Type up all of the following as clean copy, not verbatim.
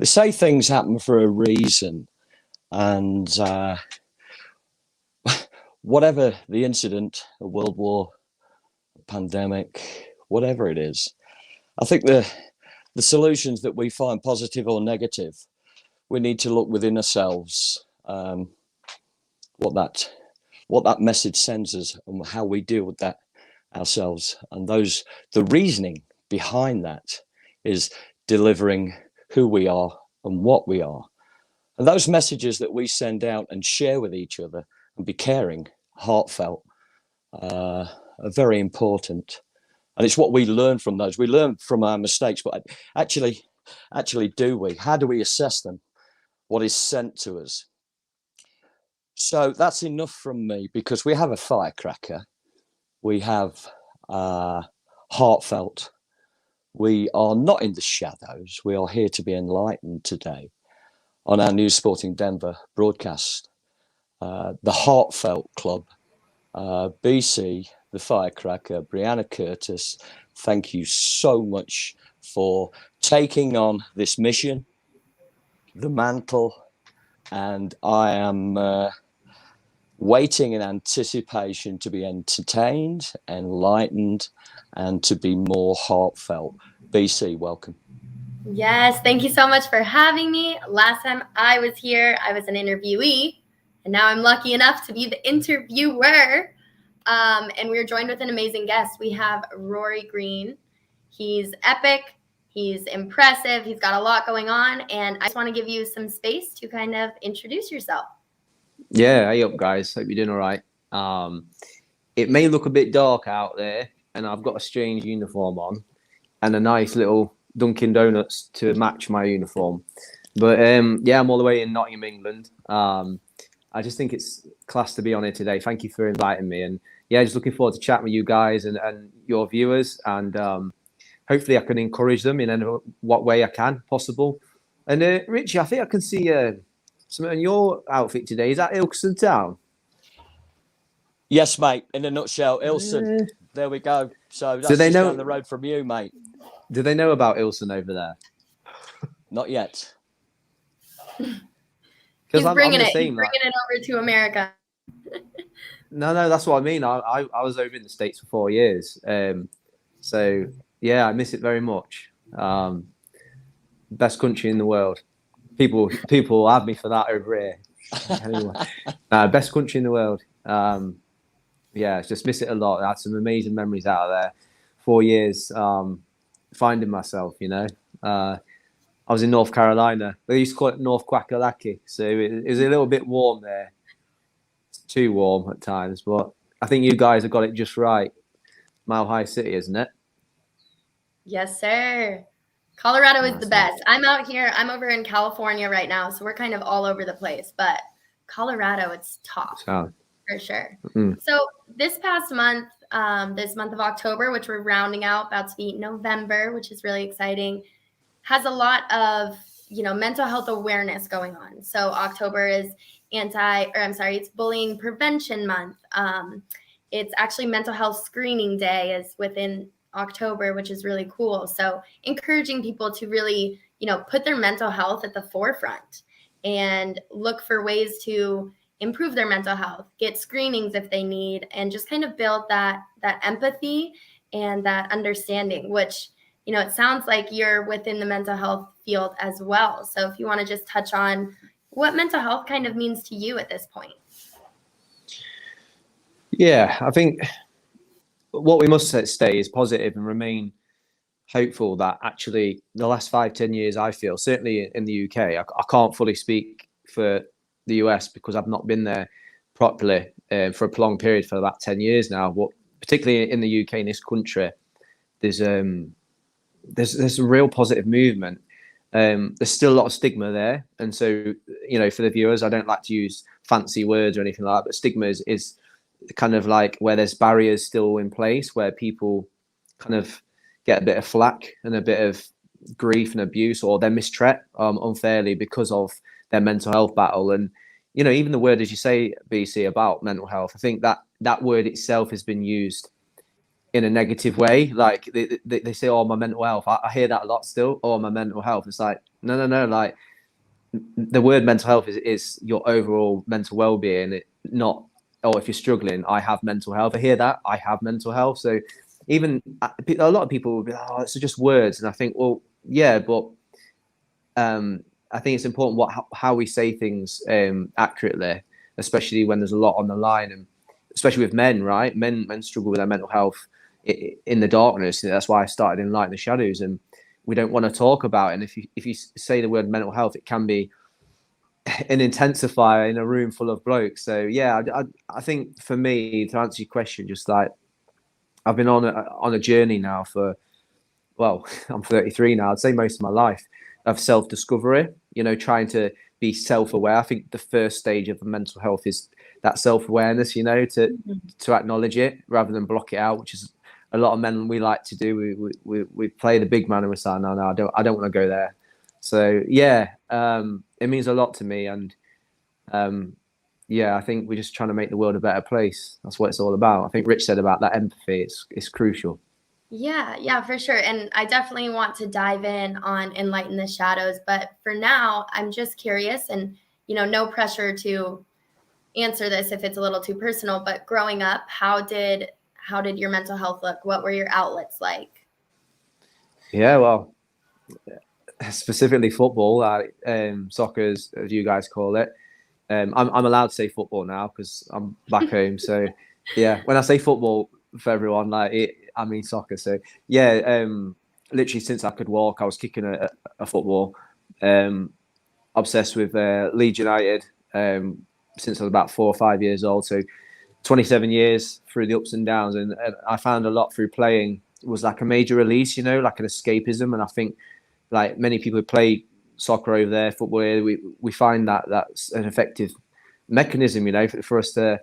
They say things happen for a reason, and whatever the incident, a world war, a pandemic, whatever it is, I think the solutions that we find, positive or negative, we need to look within ourselves, what that message sends us and how we deal with that ourselves. And the reasoning behind that is delivering who we are and what we are. And those messages that we send out and share with each other and be caring, heartfelt, are very important. And it's what we learn from those. We learn from our mistakes, but actually do we? How do we assess them? What is sent to us? So that's enough from me, because we have a firecracker. We have heartfelt. We are not in the shadows. We are here to be enlightened today on our News Sporting Denver broadcast. The Heartfelt Club, BC, the firecracker, Brianna Curtis, thank you so much for taking on this mission, the mantle, and I am waiting in anticipation to be entertained, enlightened, and to be more heartfelt. BC, welcome. Yes, thank you so much for having me. Last time I was here, I was an interviewee, and now I'm lucky enough to be the interviewer. And we're joined with an amazing guest. We have Rory Green. He's epic. He's impressive. He's got a lot going on. And I just want to give you some space to kind of introduce yourself. Yeah, hey up, guys. Hope you're doing all right. It may look a bit dark out there, and I've got a strange uniform on and a nice little Dunkin' Donuts to match my uniform. But yeah, I'm all the way in Nottingham, England. I just think it's class to be on here today. Thank you for inviting me. And yeah, just looking forward to chatting with you guys and your viewers. And hopefully I can encourage them in what way I can possible. And Richie, I think I can see something on your outfit today. Is that Ilkeston Town? Yes, mate. In a nutshell, Ilson. There we go. So that's just down the road from you, mate. Do they know about Ilson over there? Not yet. He's bringing it over to America. No, that's what I mean. I was over in the States for 4 years. So, yeah, I miss it very much. Best country in the world. People have me for that over here. Anyway, best country in the world. Yeah, just miss it a lot. I had some amazing memories out of there. 4 years finding myself, you know. I was in North Carolina. They used to call it North Quackalaki. So it was a little bit warm there. It's too warm at times. But I think you guys have got it just right. Mile High City, isn't it? Yes, sir. Colorado is the best. I'm out here. I'm over in California right now. So we're kind of all over the place. But Colorado, it's top. For sure. Mm-hmm. So this past month, this month of October, which we're rounding out, about to be November, which is really exciting, has a lot of, mental health awareness going on. So October is it's Bullying Prevention Month. It's actually Mental Health Screening Day is within October, which is really cool. So encouraging people to really, put their mental health at the forefront and look for ways to improve their mental health, get screenings if they need, and just kind of build that empathy and that understanding, which, it sounds like you're within the mental health field as well. So if you want to just touch on what mental health kind of means to you at this point. Yeah, I think what we must stay is positive and remain hopeful that actually the last 5-10 years, I feel, certainly in the UK, I can't fully speak for the US because I've not been there properly for a prolonged period for about 10 years now. But particularly in the UK, in this country, there's a real positive movement. There's still a lot of stigma there. And so, for the viewers, I don't like to use fancy words or anything like that, but stigma is kind of like where there's barriers still in place, where people kind of get a bit of flack and a bit of grief and abuse, or they're mistreated unfairly because of their mental health battle. And, even the word, as you say, BC, about mental health, I think that word itself has been used in a negative way. Like they say, oh, my mental health. I hear that a lot still. Oh, my mental health. It's like, no. Like the word mental health is your overall mental well-being. Not, oh, if you're struggling, I have mental health. I hear that. I have mental health. So even a lot of people will be like, oh, it's just words. And I think, well, yeah, but I think it's important how we say things accurately, especially when there's a lot on the line, and especially with men, right? Men struggle with their mental health in the darkness. That's why I started Enlighten the Shadows, and we don't want to talk about it. And if you say the word mental health, it can be an intensifier in a room full of blokes. So yeah, I think for me, to answer your question, just like I've been on a journey now for, well, I'm 33 now. I'd say most of my life of self-discovery. You know, trying to be self-aware. I think the first stage of mental health is that self-awareness. You know, to acknowledge it rather than block it out, which is a lot of men we like to do. We play the big man and we say, no, I don't want to go there. So yeah, it means a lot to me, and yeah, I think we're just trying to make the world a better place. That's what it's all about. I think Rich said about that empathy. It's crucial. Yeah, for sure. And I definitely want to dive in on Enlighten the Shadows. But for now, I'm just curious, and, you know, no pressure to answer this if it's a little too personal, but growing up, how did your mental health look? What were your outlets like? Yeah, well, specifically football, soccer, as you guys call it. I'm allowed to say football now because I'm back home. So yeah, when I say football for everyone, I mean soccer. So yeah, literally since I could walk, I was kicking a football. Obsessed with Leeds United since I was about 4 or 5 years old. So 27 years through the ups and downs, and I found a lot through playing was like a major release, you know, like an escapism. And I think like many people who play soccer over there, football here, we find that that's an effective mechanism, you know, for us to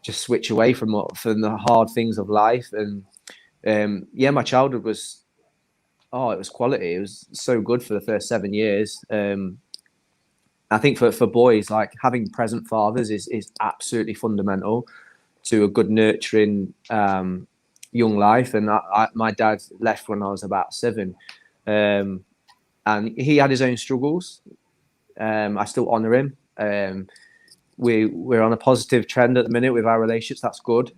just switch away from the hard things of life. And yeah, my childhood was, it was quality. It was so good for the first 7 years. I think for boys, like having present fathers is absolutely fundamental to a good nurturing young life. And my dad left when I was about 7. And he had his own struggles. I still honour him. We're on a positive trend at the minute with our relationships. That's good.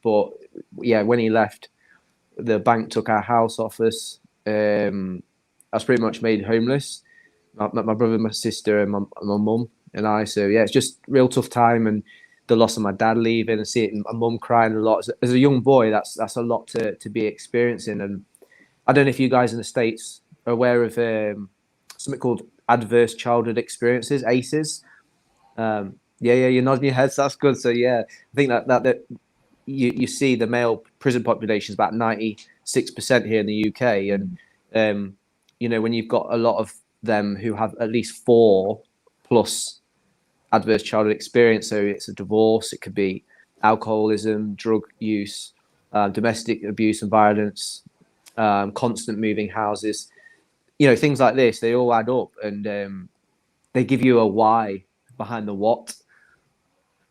But yeah, when he left, the bank took our house off us. I was pretty much made homeless. My brother, my sister, and my mum and I. So yeah, it's just real tough time, and the loss of my dad leaving, and seeing my mum crying a lot as a young boy. That's a lot to be experiencing. And I don't know if you guys in the States are aware of something called adverse childhood experiences, ACEs. Yeah, you're nodding your heads. So that's good. So yeah, I think that you see the male prison population is about 96% here in the UK, and you know, when you've got a lot of them who have at least 4 plus adverse childhood experience, so it's a divorce, it could be alcoholism, drug use, domestic abuse and violence, constant moving houses, you know, things like this, they all add up, and they give you a why behind the what.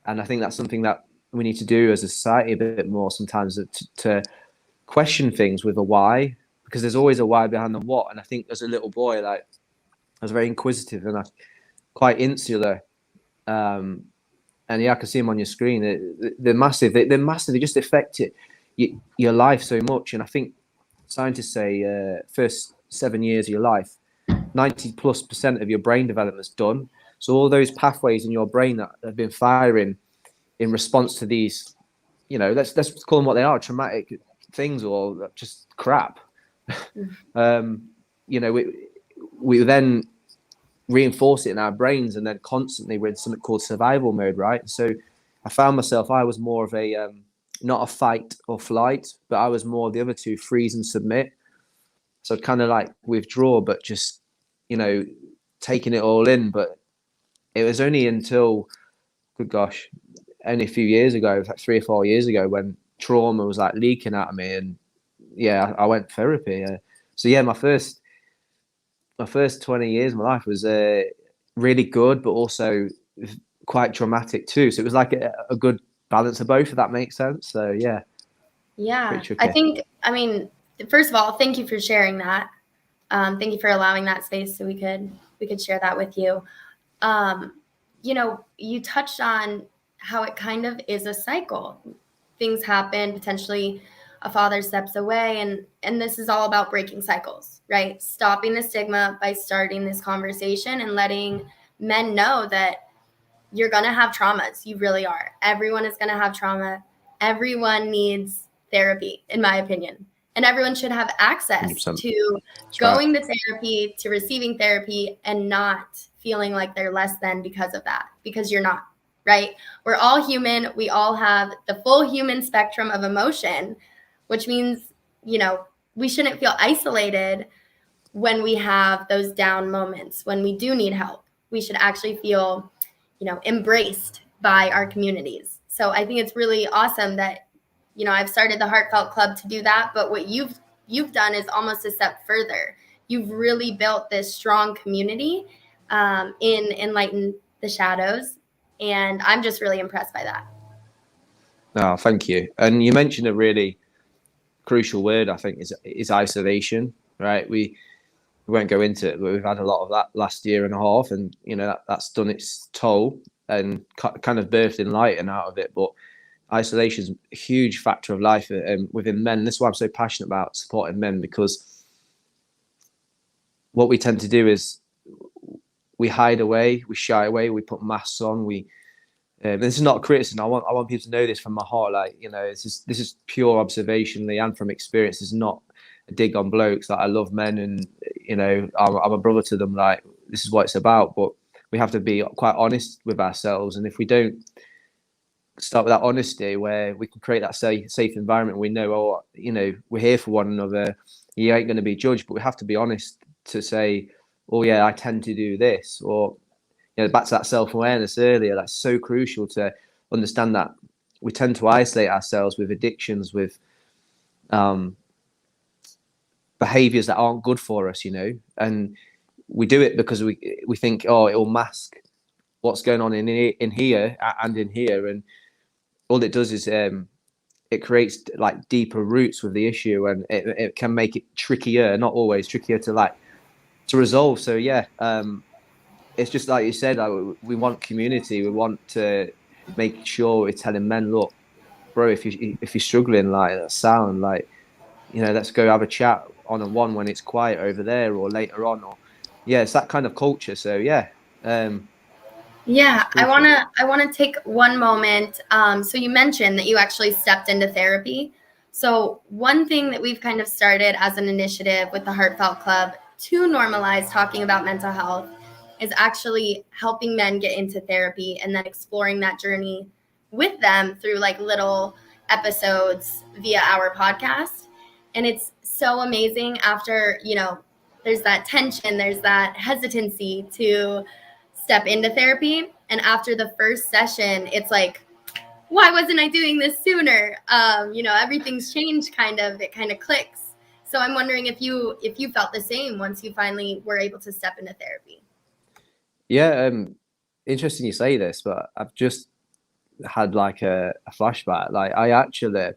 And I think that's something that we need to do as a society a bit more sometimes, to question things with a why, because there's always a why behind the what. And I think as a little boy, like, I was very inquisitive and quite insular. And yeah, I can see them on your screen. They're massive. They're massive. They just affect your life so much. And I think scientists say first 7 years of your life, 90+% of your brain development is done. So all those pathways in your brain that have been firing in response to these, you know, let's call them what they are, traumatic things or just crap. You know, we then reinforce it in our brains, and then constantly we're in something called survival mode, right? So I found myself, I was more of a not a fight or flight, but I was more the other two, freeze and submit. So I'd kind of like withdraw, but just, you know, taking it all in. But it was only until, good gosh, only a few years ago, like 3 or 4 years ago, when trauma was like leaking out of me, and yeah, I went therapy. So yeah, my first 20 years of my life was really good, but also quite traumatic too. So it was like a good balance of both, if that makes sense. So yeah. Yeah, I mean, first of all, thank you for sharing that. Thank you for allowing that space so we could share that with you. You know, you touched on how it kind of is a cycle. Things happen, potentially a father steps away, and this is all about breaking cycles, right? Stopping the stigma by starting this conversation and letting men know that you're going to have traumas. You really are. Everyone is going to have trauma. Everyone needs therapy, in my opinion. And everyone should have access 100%. to going to therapy, to receiving therapy, and not feeling like they're less than because of that, because you're not, right? We're all human. We all have the full human spectrum of emotion, which means, you know, we shouldn't feel isolated when we have those down moments, when we do need help. We should actually feel, you know, embraced by our communities. So I think it's really awesome that, you know, I've started the Heartfelt Club to do that, but what you've done is almost a step further. You've really built this strong community in Enlighten the Shadows, and I'm just really impressed by that. Oh, thank you. And you mentioned a really crucial word, I think, is isolation, right? We won't go into it, but we've had a lot of that last year and a half, and you know that's done its toll and kind of birthed Enlighten out of it. But isolation is a huge factor of life within men. This is why I'm so passionate about supporting men, because what we tend to do is we hide away, we shy away, we put masks on. This is not a criticism. I want people to know this from my heart. Like, you know, this is pure observationally and from experience. It's not a dig on blokes. Like, I love men, and you know, I'm a brother to them. Like, this is what it's about. But we have to be quite honest with ourselves, and if we don't start with that honesty, where we can create that safe environment, we know, oh, you know, we're here for one another. You ain't going to be judged, but we have to be honest to say, oh yeah, I tend to do this, or you know, back to that self-awareness earlier. That's so crucial to understand that we tend to isolate ourselves with addictions, with behaviors that aren't good for us, you know, and we do it because we think, oh, it will mask what's going on in here and in here, and all it does is it creates like deeper roots with the issue, and it can make it trickier, not always trickier to resolve. So yeah, it's just like you said, we want community. We want to make sure we're telling men, look, bro, if you're struggling, like, that sound, like, you know, let's go have a chat on a one when it's quiet over there, or later on, or yeah, it's that kind of culture. So yeah. Yeah, I wanna take one moment. So you mentioned that you actually stepped into therapy. So one thing that we've kind of started as an initiative with the Heartfelt Club to normalize talking about mental health is actually helping men get into therapy and then exploring that journey with them through like little episodes via our podcast. And it's so amazing after, you know, there's that tension, there's that hesitancy to step into therapy. And after the first session, it's like, why wasn't I doing this sooner? You know, everything's changed it kind of clicks. So I'm wondering if you felt the same once you finally were able to step into therapy. Yeah, interesting you say this, but I've just had like a flashback. Like, I actually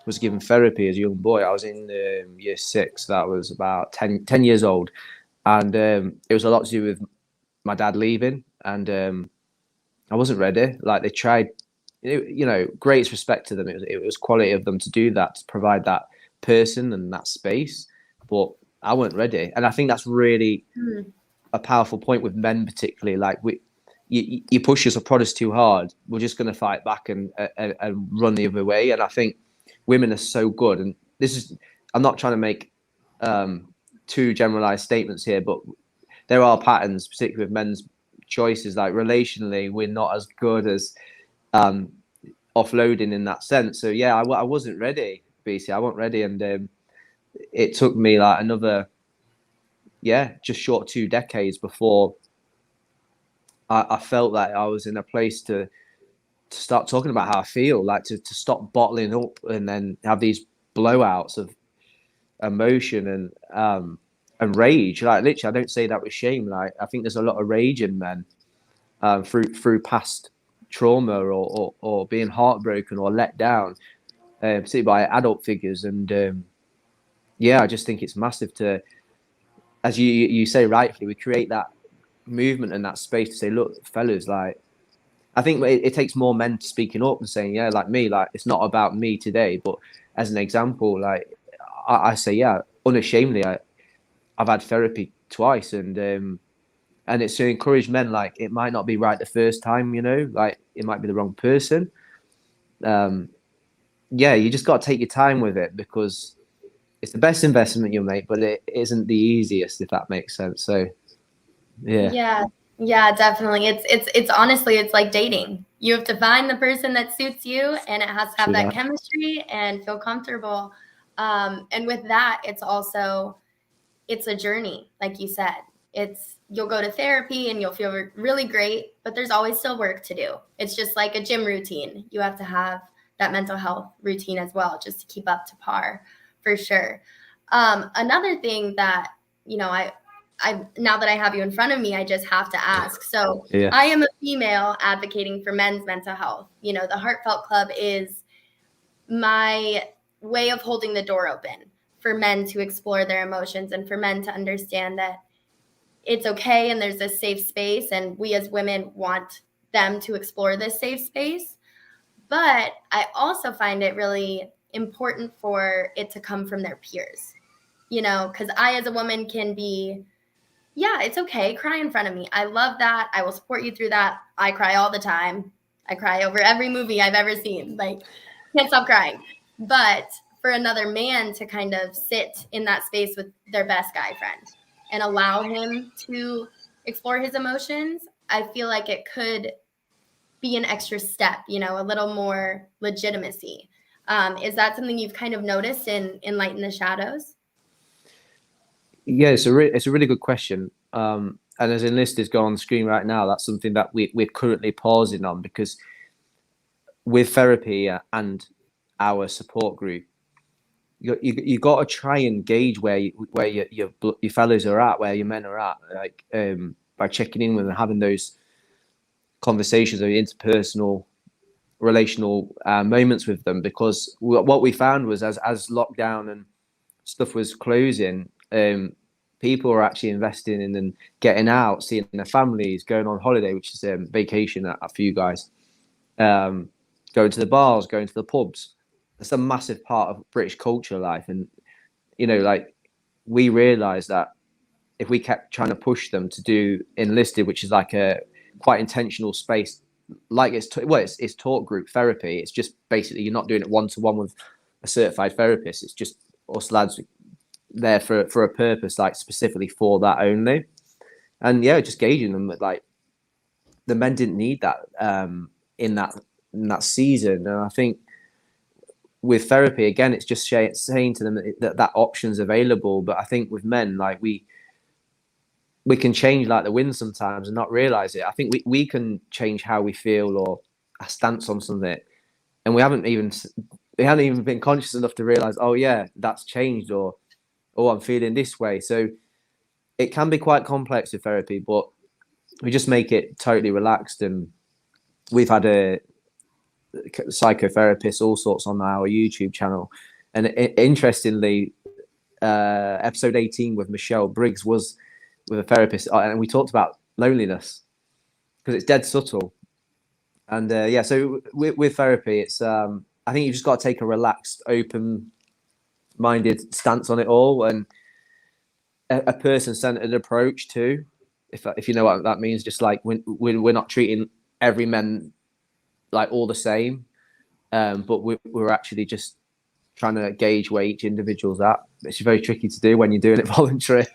was given therapy as a young boy. I was in year 6. That was about 10 years old, and it was a lot to do with my dad leaving, and I wasn't ready. Like, they tried, you know, greatest respect to them. It was quality of them to do that, to provide that person and that space, but I weren't ready. And I think that's really a powerful point with men, particularly. Like, you push us or prod us too hard, we're just going to fight back and run the other way. And I think women are so good. And I'm not trying to make too generalized statements here, but there are patterns, particularly with men's choices. Like, relationally, we're not as good as offloading in that sense. So yeah, I wasn't ready, BC. I wasn't ready, and it took me like another, just short 2 decades before I felt like I was in a place to start talking about how I feel, like to stop bottling up and then have these blowouts of emotion and rage. Like, literally, I don't say that with shame. Like, I think there's a lot of rage in men through past trauma or being heartbroken or let down. particularly by adult figures. And yeah, I just think it's massive to, as you say rightfully, we create that movement and that space to say, look, fellas, like, I think it takes more men speaking up and saying, yeah, like me, like, it's not about me today. But as an example, like, I say, yeah, unashamedly, I've had therapy twice, and it's to encourage men, like, it might not be right the first time, you know, like, it might be the wrong person. Yeah, you just got to take your time with it, because it's the best investment you'll make, but it isn't the easiest, if that makes sense. So, yeah. Yeah, definitely. It's honestly, it's like dating. You have to find the person that suits you, and it has to have that chemistry and feel comfortable. And with that, it's a journey, like you said. You'll go to therapy and you'll feel really great, but there's always still work to do. It's just like a gym routine. You have to have that mental health routine as well, just to keep up to par, for sure. Another thing that, you know, I now that I have you in front of me, I just have to ask. So I am a female advocating for men's mental health. You know, the Heartfelt Club is my way of holding the door open for men to explore their emotions, and for men to understand that it's okay and there's a safe space, and we as women want them to explore this safe space. But I also find it really important for it to come from their peers, you know, because I as a woman can be, yeah, it's okay, cry in front of me. I love that. I will support you through that. I cry all the time. I cry over every movie I've ever seen. Like, can't stop crying. But for another man to kind of sit in that space with their best guy friend and allow him to explore his emotions, I feel like it could be an extra step, you know, a little more legitimacy. Is that something you've kind of noticed in Enlighten the Shadows? Yeah, it's a really good question. And as Enlisted go on the screen right now, that's something that we're currently pausing on, because with therapy and our support group, you got to try and gauge where your fellows are at, where your men are at, like by checking in with them, having those conversations or interpersonal relational moments with them. Because what we found was, as lockdown and stuff was closing, people are actually investing in and getting out, seeing their families, going on holiday, which is vacation for you guys, going to the bars, going to the pubs. That's a massive part of British culture life. And, you know, like, we realized that if we kept trying to push them to do Enlisted, which is like a quite intentional space, like it's talk group therapy. It's just basically, you're not doing it one-to-one with a certified therapist. It's just us lads there for a purpose, like specifically for that only. And yeah, just gauging them, like, the men didn't need that in that season. And I think with therapy, again, it's just saying to them that option's available. But I think with men, like, we can change like the wind sometimes and not realize it. I think we can change how we feel or a stance on something, and we haven't even been conscious enough to realize, oh yeah, that's changed, or oh, I'm feeling this way. So it can be quite complex with therapy, but we just make it totally relaxed. And we've had a psychotherapist, all sorts, on our YouTube channel. And interestingly, episode 18 with Michelle Briggs was with a therapist, and we talked about loneliness, because it's dead subtle. And yeah, so with therapy, it's I think you just got to take a relaxed, open-minded stance on it all, and a person-centered approach too, if you know what that means. Just like we're not treating every man like all the same, but we're actually just trying to gauge where each individual's at. It's very tricky to do when you're doing it voluntary.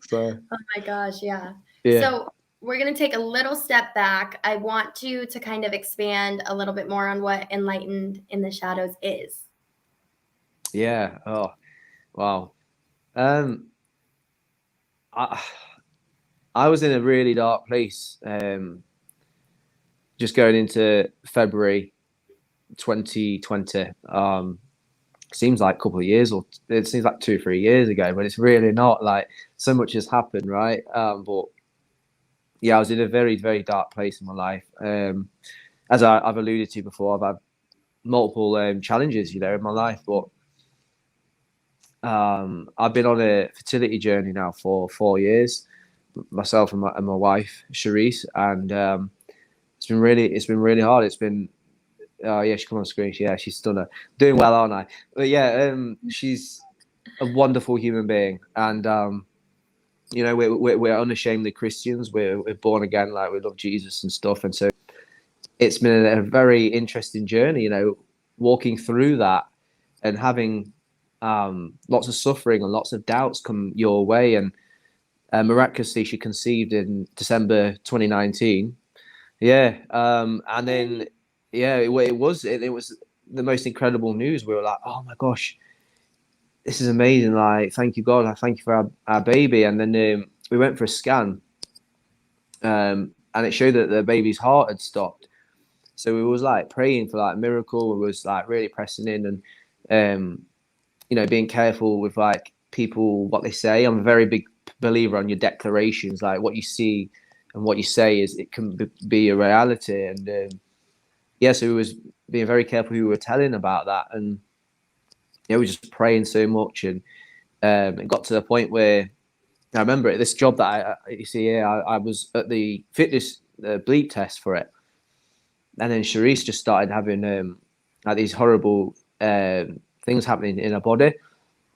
So. Oh my gosh, yeah. So we're going to take a little step back. I want to kind of expand a little bit more on what Enlightened in the Shadows is. Yeah. Oh, wow. I was in a really dark place just going into February 2020. Seems like a couple of years, or it seems like 2-3 years ago, but it's really not. Like, so much has happened, right? But yeah, I was in a very, very dark place in my life. As I've alluded to before, I've had multiple challenges, in my life, but I've been on a fertility journey now for 4 years, myself and my wife Charisse, and it's been really hard. It's been yeah, she come on screen. Yeah, she's stunner. Doing well, aren't I? But yeah, she's a wonderful human being, and we're unashamedly Christians. We're born again, like we love Jesus and stuff, and so it's been a very interesting journey. Walking through that and having lots of suffering and lots of doubts come your way, and miraculously she conceived in December 2019. Yeah, and then it was the most incredible news. We were like, oh my gosh, this is amazing! Like, thank you, God. I thank you for our baby. And then we went for a scan, and it showed that the baby's heart had stopped. So we was like praying for like a miracle. We was like really pressing in and being careful with like people, what they say. I'm a very big believer on your declarations, like what you see and what you say it can be a reality. And so we was being very careful who we were telling about that, and we were just praying so much, and it got to the point where I remember it. This job that you see here, I was at the fitness bleep test for it, and then Charisse just started having like these horrible things happening in her body,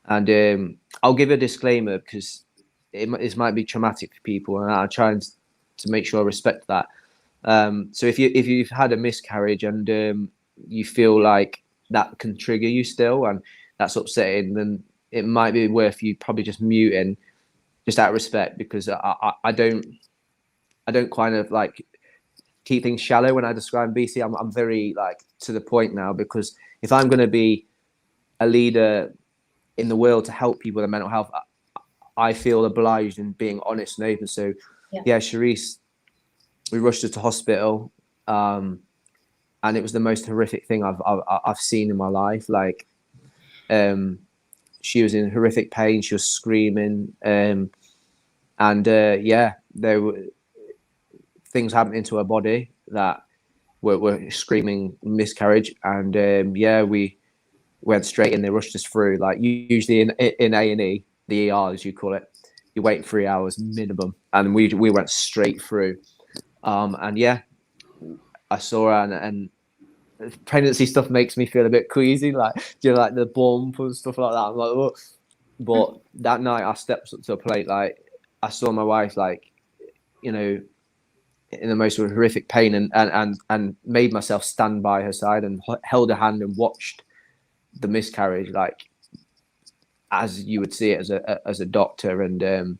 and I'll give a disclaimer because it might be traumatic for people, and I try to make sure I respect that. So if you've had a miscarriage and you feel like that can trigger you still, and that's upsetting, then it might be worth you probably just muting, just out of respect, because I don't kind of like keep things shallow when I describe BC. I'm very like to the point now, because if I'm going to be a leader in the world to help people with mental health, I feel obliged in being honest and open. So yeah, Charisse, we rushed her to hospital, and it was the most horrific thing I've seen in my life. Like, she was in horrific pain. She was screaming, and there were things happening to her body that were screaming miscarriage. And we went straight in. They rushed us through. Like, usually in A&E, the ER as you call it, you wait 3 hours minimum, and we went straight through. And yeah, I saw her, and pregnancy stuff makes me feel a bit queasy, like, like the bump and stuff like that. I'm like, oh. But that night I stepped up to a plate, like, I saw my wife, like, in the most horrific pain, and made myself stand by her side and held her hand and watched the miscarriage, like, as you would see it as a doctor. And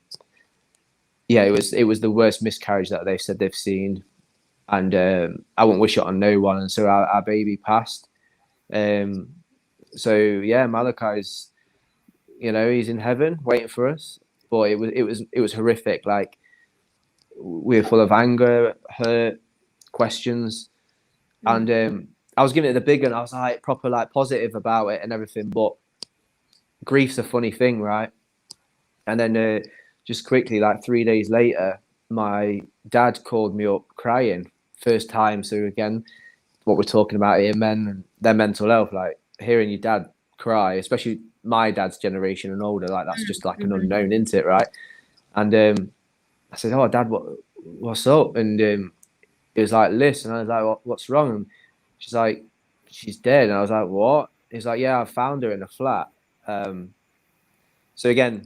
it was the worst miscarriage that they've said they've seen, and I wouldn't wish it on no one. And so our baby passed. So yeah, Malachi's, he's in heaven waiting for us. But it was horrific. Like, we were full of anger, hurt, questions, and I was giving it the big one. I was like proper like positive about it and everything. But grief's a funny thing, right? And then just quickly, like 3 days later, my dad called me up crying. First time. So again, what we're talking about here, men and their mental health, like hearing your dad cry, especially my dad's generation and older, like that's just like an unknown, isn't it, right? And I said, "Oh, Dad, what's up?" And he was like, "Listen," and I was like, "What's wrong?" And she's like, "She's dead." And I was like, "What?" He's like, "Yeah, I found her in a flat." So again,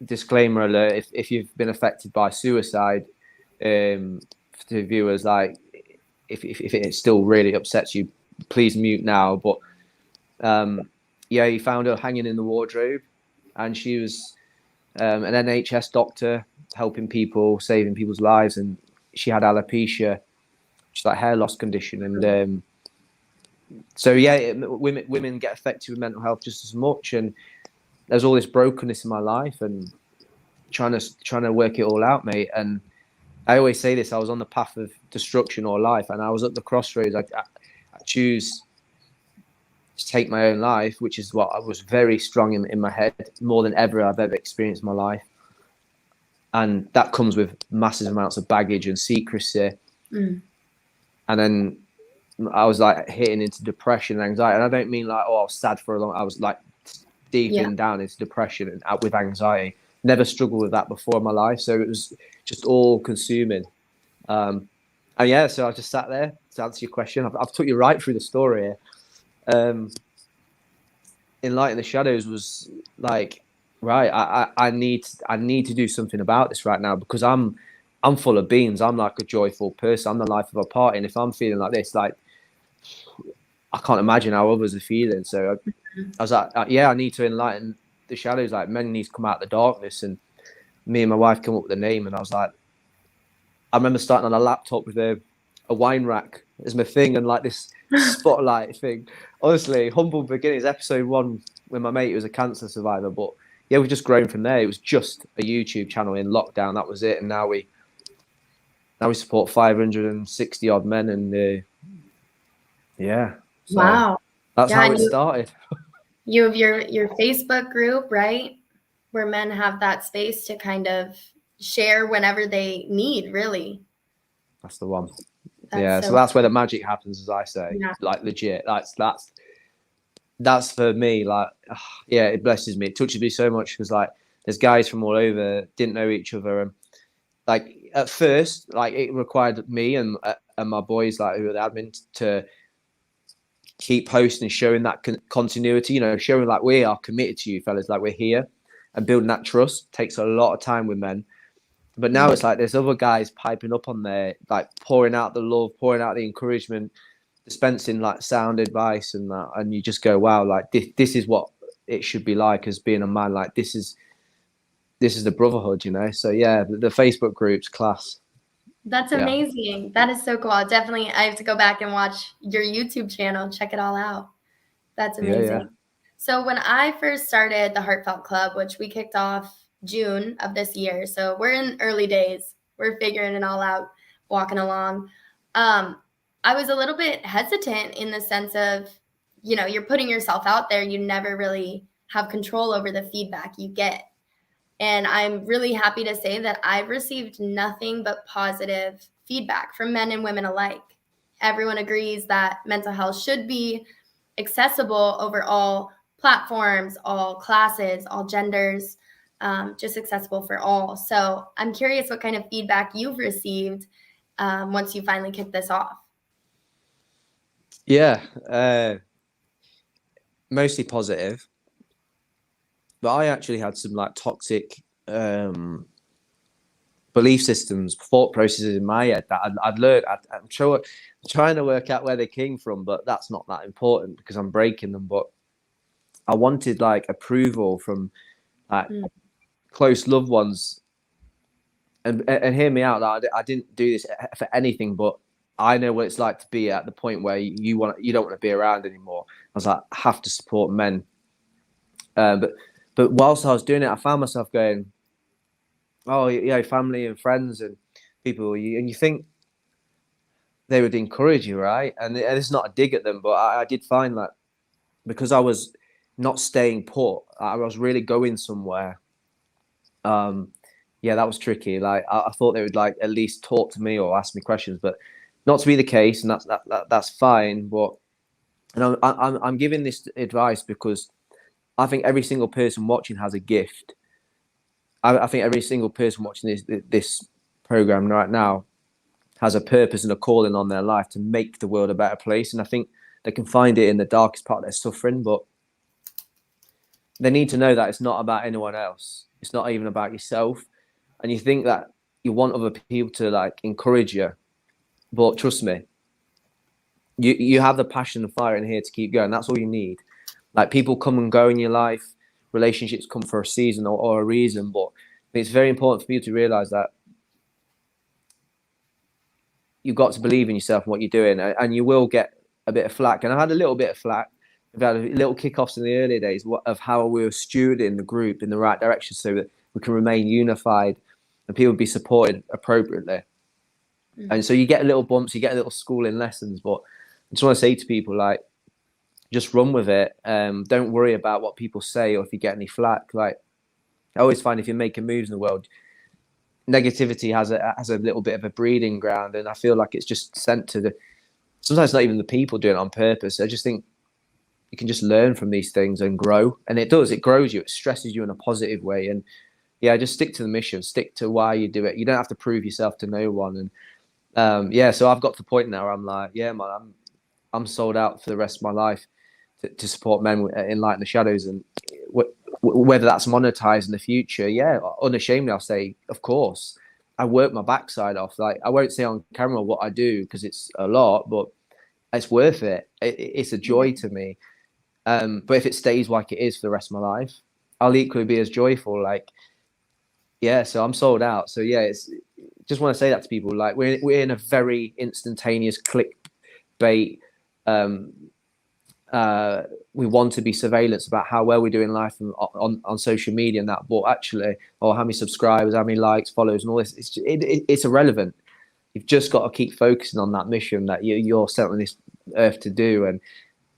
disclaimer alert: if you've been affected by suicide, to viewers, like, if it still really upsets you, please mute now. But he found her hanging in the wardrobe, and she was an NHS doctor helping people, saving people's lives, and she had alopecia, which is like hair loss condition. And so yeah, women get affected with mental health just as much. And there's all this brokenness in my life, and trying to work it all out, mate. And I always say this: I was on the path of destruction or life, and I was at the crossroads. I choose to take my own life, which is what I was very strong in my head, more than ever I've ever experienced in my life. And that comes with massive amounts of baggage and secrecy. And then I was like hitting into depression and anxiety. And I don't mean like, oh, I was sad for a long, I was like deep in down into depression and out with anxiety. Never struggled with that before in my life. So it was just all consuming. And yeah, so I just sat there to answer your question. I've took you right through the story here. Enlighten the Shadows was like, right, I need to do something about this right now, because I'm full of beans. I'm like a joyful person. I'm the life of a party. And if I'm feeling like this, like, I can't imagine how others are feeling. So I was like, yeah, I need to enlighten the shadows. Like, men need to come out of the darkness. And me and my wife came up with a name. And I was like, I remember starting on a laptop with a wine rack as my thing, and like this spotlight thing. Honestly, humble beginnings, episode 1, when my mate was a cancer survivor. But yeah, we've just grown from there. It was just a YouTube channel in lockdown. That was it. And now we support 560 odd men. And yeah. So wow. That's how it started. You have your Facebook group, right? Where men have that space to kind of share whenever they need, really. That's the one. So that's where the magic happens, as I say. Yeah. Like, legit. That's for me. Like, yeah, it blesses me. It touches me so much, because like there's guys from all over, didn't know each other, and like at first, like it required me and my boys, like who were the admin, to keep posting and showing that continuity. You know, showing like we are committed to you, fellas. Like, we're here, and building that trust takes a lot of time with men. But now it's like there's other guys piping up on there, like pouring out the love, pouring out the encouragement, dispensing like sound advice and that. And you just go, wow, like this is what it should be like as being a man. Like, this is the brotherhood, you know? So yeah, the Facebook group's class. That's amazing. Yeah. That is so cool. Definitely, I have to go back and watch your YouTube channel, check it all out. That's amazing. Yeah. So when I first started the Heartfelt Club, which we kicked off June of this year, so we're in early days, we're figuring it all out, walking along. I was a little bit hesitant in the sense of, you know, you're putting yourself out there, you never really have control over the feedback you get. And I'm really happy to say that I've received nothing but positive feedback from men and women alike. Everyone agrees that mental health should be accessible over all platforms, all classes, all genders, just accessible for all. So I'm curious what kind of feedback you've received once you finally kicked this off. Yeah, mostly positive. But I actually had some like toxic belief systems, thought processes in my head that I'd learned. I'm trying to work out where they came from, but that's not that important because I'm breaking them. But I wanted like approval from like close loved ones, and hear me out. That I didn't do this for anything, but I know what it's like to be at the point where you don't want to be around anymore. I was like, I have to support men, But whilst I was doing it, I found myself going, oh, yeah, family and friends and people, and you think they would encourage you, right? And it's not a dig at them, but I did find that because I was not staying put, I was really going somewhere. Yeah, that was tricky. Like I thought they would like at least talk to me or ask me questions, but not to be the case, and that's fine. But and I'm giving this advice because I think every single person watching has a gift. I think every single person watching this program right now has a purpose and a calling on their life to make the world a better place. And I think they can find it in the darkest part of their suffering, but they need to know that it's not about anyone else. It's not even about yourself. And you think that you want other people to like encourage you, but trust me, you have the passion and fire in here to keep going. That's all you need. Like people come and go in your life, relationships come for a season or a reason, but it's very important for you to realize that you've got to believe in yourself and what you're doing, and you will get a bit of flack. And I had a little bit of flack. We've had little kickoffs in the early days of how we were stewarding the group in the right direction so that we can remain unified and people be supported appropriately. Mm-hmm. And so you get little bumps, you get little schooling lessons, but I just want to say to people, like, just run with it. Don't worry about what people say or if you get any flack. Like, I always find if you're making moves in the world, negativity has a little bit of a breeding ground, and I feel like it's just sent to sometimes not even the people doing it on purpose. I just think you can just learn from these things and grow. And it grows you. It stresses you in a positive way. And yeah, just stick to the mission, stick to why you do it. You don't have to prove yourself to no one. And so I've got to the point now where I'm like, yeah, man, I'm sold out for the rest of my life to support men in Light in the Shadows. And whether that's monetized in the future, yeah, unashamedly, I'll say, of course. I work my backside off. Like, I won't say on camera what I do because it's a lot, but it's worth it. It's a joy to me. But if it stays like it is for the rest of my life, I'll equally be as joyful. Like, yeah, so I'm sold out. So yeah, it's just want to say that to people. Like, we're in a very instantaneous clickbait. We want to be surveillance about how well we do in life on social media and that, but actually, how many subscribers, how many likes, followers, and all this, it's irrelevant. You've just got to keep focusing on that mission that you're sent on this earth to do,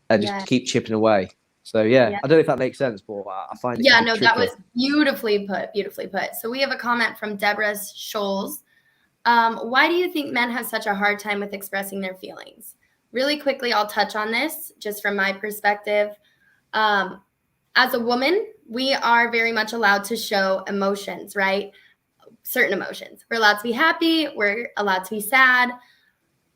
and just keep chipping away. So yeah, I don't know if that makes sense, but I find it. Yeah, no, tricky. That was beautifully put. So we have a comment from Deborah Scholes. Why do you think men have such a hard time with expressing their feelings? Really quickly, I'll touch on this just from my perspective. As a woman, we are very much allowed to show emotions, right? Certain emotions. We're allowed to be happy. We're allowed to be sad.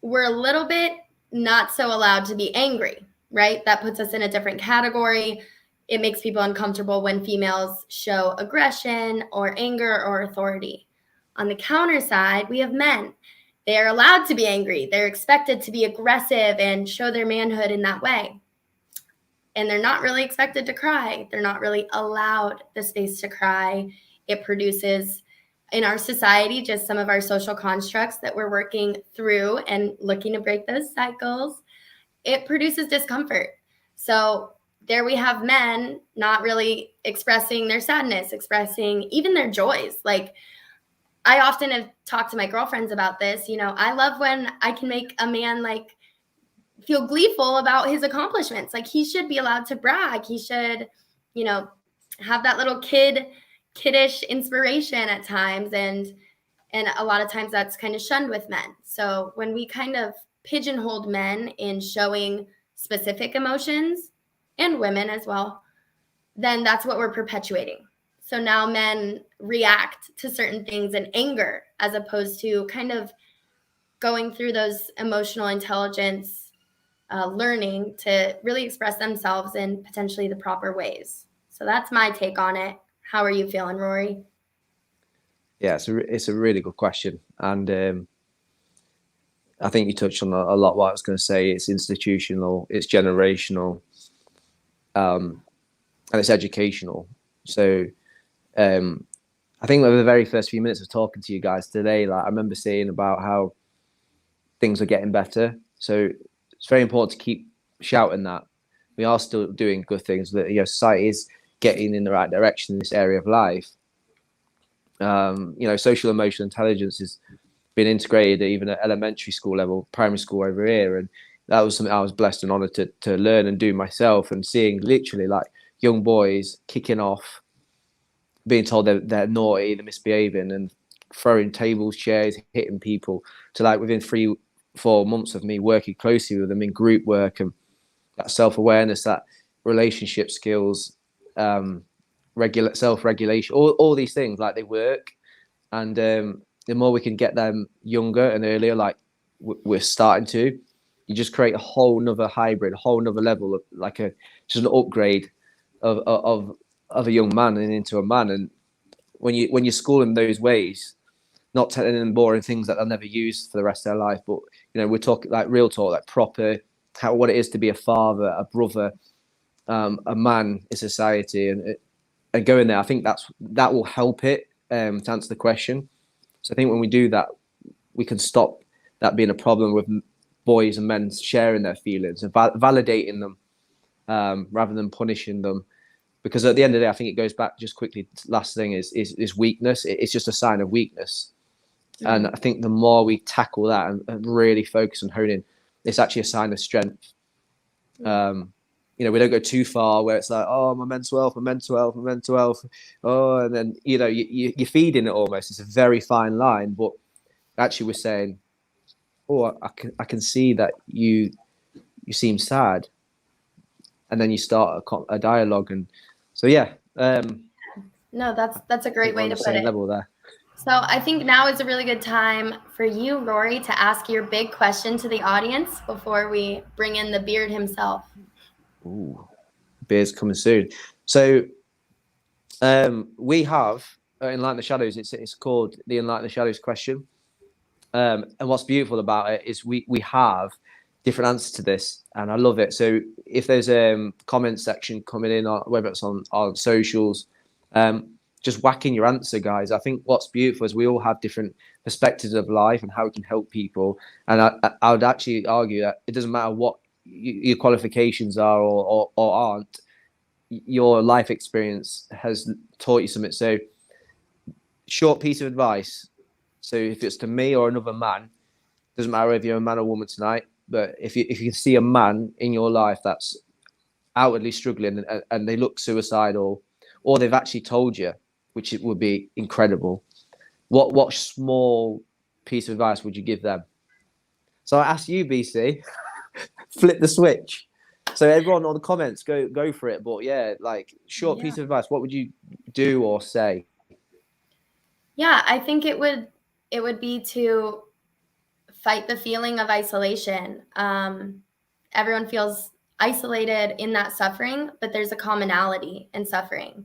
We're a little bit not so allowed to be angry, right? That puts us in a different category. It makes people uncomfortable when females show aggression or anger or authority. On the counter side, we have men. They are allowed to be angry. They're expected to be aggressive and show their manhood in that way. And they're not really expected to cry. They're not really allowed the space to cry. It produces, in our society, just some of our social constructs that we're working through and looking to break those cycles. It produces discomfort. So there we have men not really expressing their sadness, expressing even their joys. Like, I often have talked to my girlfriends about this. I love when I can make a man like feel gleeful about his accomplishments. Like, he should be allowed to brag. He should, have that little kiddish inspiration at times. And a lot of times that's kind of shunned with men. So when we kind of pigeonholed men in showing specific emotions, and women as well, then that's what we're perpetuating. So now men react to certain things in anger, as opposed to kind of going through those emotional intelligence learning to really express themselves in potentially the proper ways. So that's my take on it. How are you feeling, Rory? Yeah, it's a really good question. And I think you touched on a lot what I was going to say. It's institutional, it's generational, and it's educational. So I think over the very first few minutes of talking to you guys today, like, I remember saying about how things are getting better. So it's very important to keep shouting that. We are still doing good things, that society is getting in the right direction in this area of life. Social emotional intelligence is being integrated even at elementary school level, primary school over here. And that was something I was blessed and honored to learn and do myself, and seeing literally like young boys kicking off, being told they're naughty, they're misbehaving, and throwing tables, chairs, hitting people, to like within 3-4 months of me working closely with them in group work, and that self-awareness, that relationship skills, self-regulation, all these things, like, they work. And the more we can get them younger and earlier, like we're starting to, you just create a whole nother hybrid, a whole nother level of just an upgrade of a young man and into a man. And when you school them those ways, not telling them boring things that they'll never use for the rest of their life, but we're talking like real talk, like proper, what it is to be a father, a brother, a man in society, and going there. I think that will help it to answer the question. So I think when we do that, we can stop that being a problem with boys and men sharing their feelings and validating them rather than punishing them. Because at the end of the day, I think it goes back just quickly. Last thing is weakness. It's just a sign of weakness. Mm. And I think the more we tackle that and really focus on honing, it's actually a sign of strength. We don't go too far where it's like, oh, my mental health. Oh, and then, you're feeding it almost. It's a very fine line, but actually we're saying, oh, I can see that you seem sad, and then you start a dialogue, and so yeah. No, that's a great way to put it. Level there. So I think now is a really good time for you, Rory, to ask your big question to the audience before we bring in the beard himself. Ooh, beard's coming soon. So we have Enlighten the Shadows. It's called the Enlighten the Shadows question. And what's beautiful about it is we have different answers to this, and I love it. So if there's a comment section coming in, or whether it's on socials, just whacking your answer, guys. I think what's beautiful is we all have different perspectives of life and how it can help people. And I would actually argue that it doesn't matter what your qualifications are or aren't. Your life experience has taught you something. So, short piece of advice. So if it's to me or another man, doesn't matter if you're a man or woman tonight, but if you can see a man in your life that's outwardly struggling and they look suicidal, or they've actually told you, which it would be incredible, what small piece of advice would you give them? So I ask you, BC, flip the switch. So everyone on the comments, go for it. But yeah, like short piece of advice, what would you do or say? Yeah, I think it would be to fight the feeling of isolation. Everyone feels isolated in that suffering, but there's a commonality in suffering.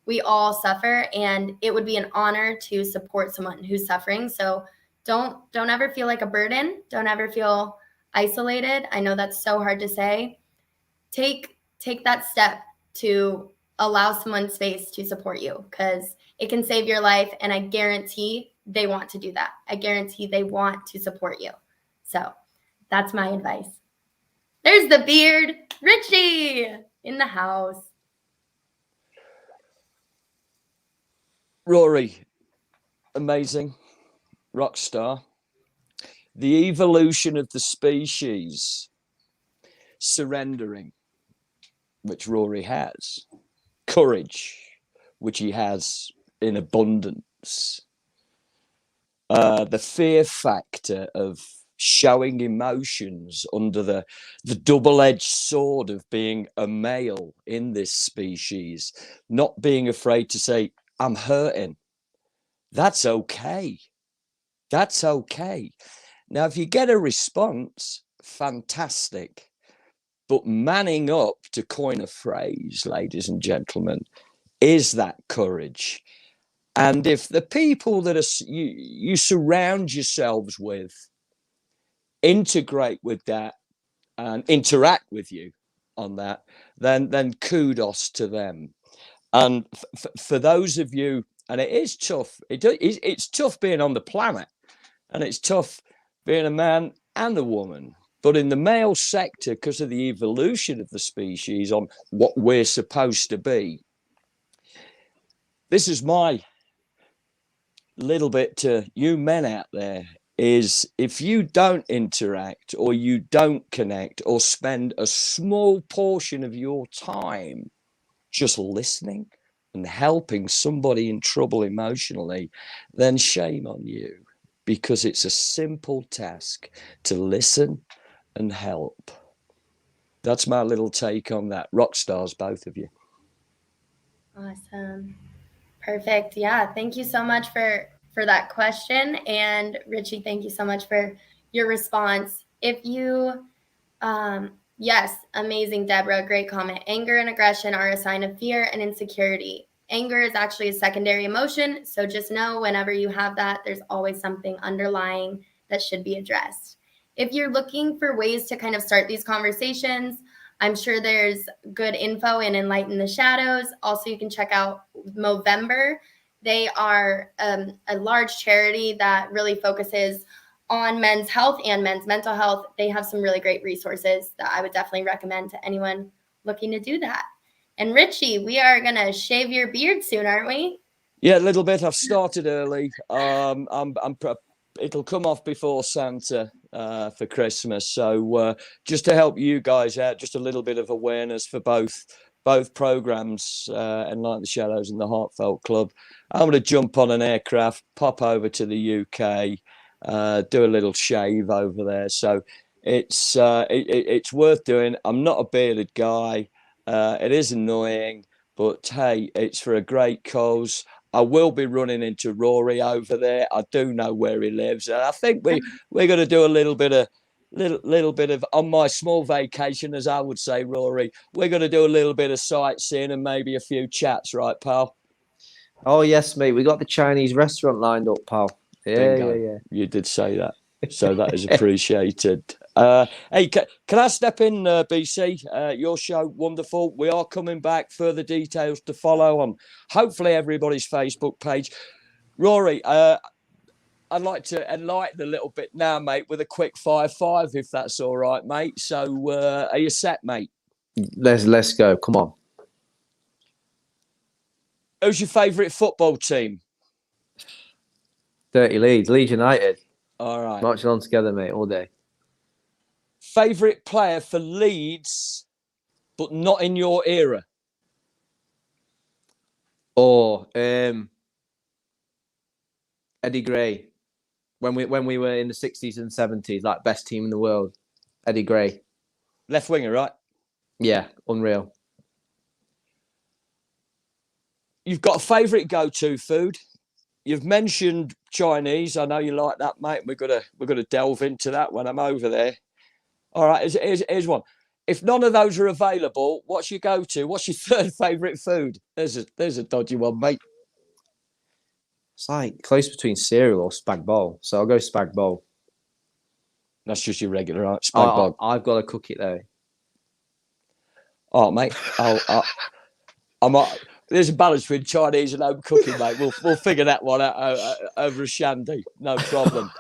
We all suffer, and it would be an honor to support someone who's suffering. So don't ever feel like a burden. Don't ever feel isolated. I know that's so hard to say. Take that step to allow someone space to support you, because it can save your life, and I guarantee they want to do that. I guarantee they want to support you. So that's my advice. There's the beard, Richie, in the house. Rory, amazing, rock star. The evolution of the species, surrendering, which Rory has, courage, which he has in abundance, the fear factor of showing emotions under the double-edged sword of being a male in this species, not being afraid to say, I'm hurting. That's okay. That's okay. Now, if you get a response, fantastic. But manning up, to coin a phrase, ladies and gentlemen, is that courage. And if the people that you surround yourselves with integrate with that and interact with you on that, then kudos to them. And for those of you, and it is tough, it's tough being on the planet, and it's tough being a man and a woman. But in the male sector, because of the evolution of the species on what we're supposed to be, this is my little bit to you men out there, is if you don't interact or you don't connect or spend a small portion of your time just listening and helping somebody in trouble emotionally, then shame on you, because it's a simple task to listen and help. That's my little take on that. Rock stars, both of you. Awesome. Perfect. Yeah. Thank you so much for that question. And Richie, thank you so much for your response. If you, yes, amazing, Deborah. Great comment. Anger and aggression are a sign of fear and insecurity. Anger is actually a secondary emotion. So just know whenever you have that, there's always something underlying that should be addressed. If you're looking for ways to kind of start these conversations, I'm sure there's good info in Enlighten the Shadows. Also, you can check out Movember. They are a large charity that really focuses on men's health and men's mental health. They have some really great resources that I would definitely recommend to anyone looking to do that. And Richie, we are going to shave your beard soon, aren't we? Yeah, a little bit. I've started early. It'll come off before Santa for Christmas. So just to help you guys out, just a little bit of awareness for both programs, Enlighten the Shadows and the Heartfelt Club. I'm going to jump on an aircraft, pop over to the UK, do a little shave over there. So it's worth doing. I'm not a bearded guy. It is annoying, but hey, it's for a great cause. I will be running into Rory over there. I do know where he lives, and I think we're going to do a little bit of on my small vacation, as I would say, Rory. We're going to do a little bit of sightseeing and maybe a few chats, right, pal? Oh yes, mate. We got the Chinese restaurant lined up, pal. Bingo. Yeah. You did say that, so that is appreciated. Hey, can I step in, BC? Your show, wonderful. We are coming back. Further details to follow on hopefully everybody's Facebook page. Rory, I'd like to enlighten a little bit now, mate, with a quick 5-5, if that's all right, mate. So, are you set, mate? Let's go. Come on. Who's your favourite football team? Dirty Leeds United. All right. Marching on together, mate, all day. Favourite player for Leeds, but not in your era? Or Eddie Gray. When we were in the 60s and 70s, like best team in the world. Eddie Gray. Left winger, right? Yeah, unreal. You've got a favourite go-to food. You've mentioned Chinese. I know you like that, mate. We're gonna delve into that when I'm over there. All right, here's one. If none of those are available, what's your go-to? What's your third favourite food? There's a dodgy one, mate. It's like close between cereal or spag bowl. So I'll go spag bowl. That's just your regular, right? Spag bowl. I've got to cook it though. Oh, mate. There's a balance between Chinese and home cooking, mate. We'll figure that one out over a shandy. No problem.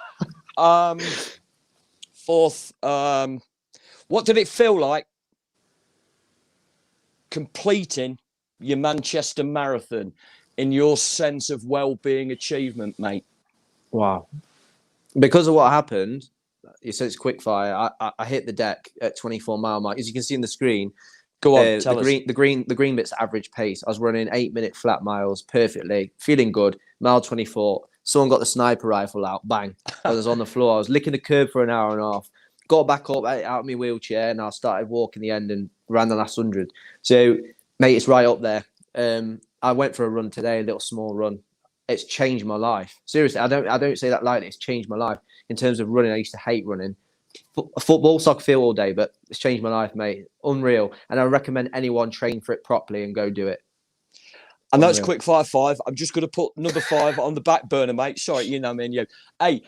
Fourth, what did it feel like completing your Manchester Marathon in your sense of well-being achievement, mate? Wow. Because of what happened, you said it's quick fire. I hit the deck at 24-mile mark. As you can see on the screen, go on, the green bit's average pace. I was running 8-minute flat miles perfectly, feeling good. Mile 24, someone got the sniper rifle out, bang. I was on the floor. I was licking the curb for an hour and a half. Got back up out of my wheelchair, and I started walking the end and ran the last 100. So, mate, it's right up there. I went for a run today, a little small run. It's changed my life. Seriously, I don't say that lightly. It's changed my life in terms of running. I used to hate running. Football, soccer field all day, but it's changed my life, mate. Unreal. And I recommend anyone train for it properly and go do it. And that's quick fire 5. I'm just going to put number 5 on the back burner, mate. Sorry, you know me and you. Hey,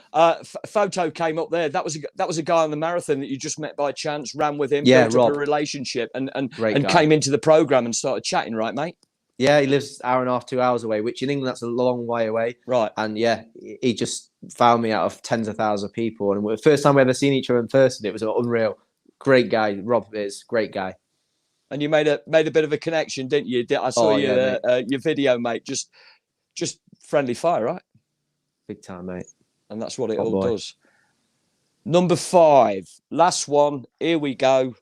photo came up there. That was a guy on the marathon that you just met by chance, ran with him, built up a relationship, and came into the program and started chatting, right, mate? Yeah, he lives an hour and a half, 2 hours away, which in England that's a long way away. Right. And yeah, he just found me out of tens of thousands of people. And the first time we ever seen each other in person, it was unreal. Great guy, Rob is great guy. And you made a bit of a connection, didn't you? I saw your video, mate. Just friendly fire, right? Big time, mate. And that's what it all does. Number 5, last one. Here we go.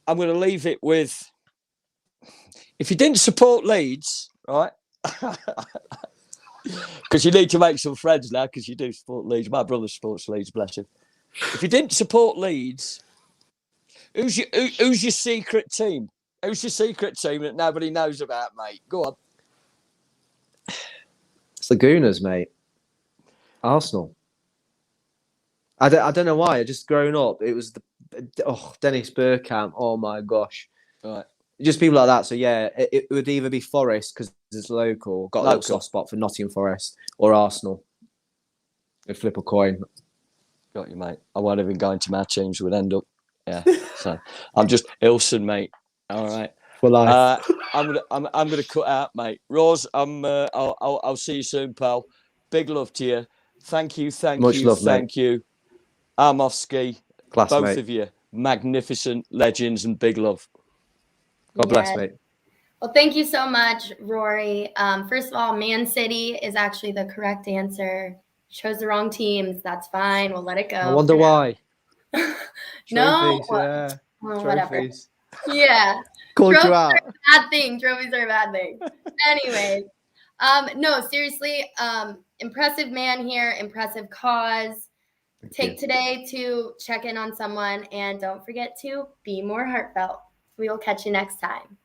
I'm going to leave it with, if you didn't support Leeds, right? Because you need to make some friends now, because you do support Leeds. My brother supports Leeds, bless him. If you didn't support Leeds, who's your secret team? Who's your secret team that nobody knows about, mate? Go on. It's the Gooners, mate. Arsenal. I don't know why. Just growing up, it was Dennis Bergkamp. Oh my gosh. Right. Just people like that. So yeah, it would either be Forest because it's local, got a little soft spot for Nottingham Forest, or Arsenal. They'd flip a coin. Got you, mate. I won't even go into my teams. Would end up. Yeah. So I'm just Ilson, mate. All right. For life. I'm gonna cut out, mate. Rose, I'll see you soon, pal. Big love to you. Thank you. Much love, thank you. Armovsky, Class, both mate. of you, magnificent legends, and big love. God bless, mate. Well, thank you so much, Rory. First of all, Man City is actually the correct answer. Chose the wrong teams. That's fine. We'll let it go. I wonder why. No. Trophies, yeah. Well, Trophies. Whatever. Yeah. Called you out. Bad thing. Trophies are a bad thing. Anyways, No, seriously, impressive man here, impressive cause. Take today to check in on someone, and don't forget to be more heartfelt. We will catch you next time.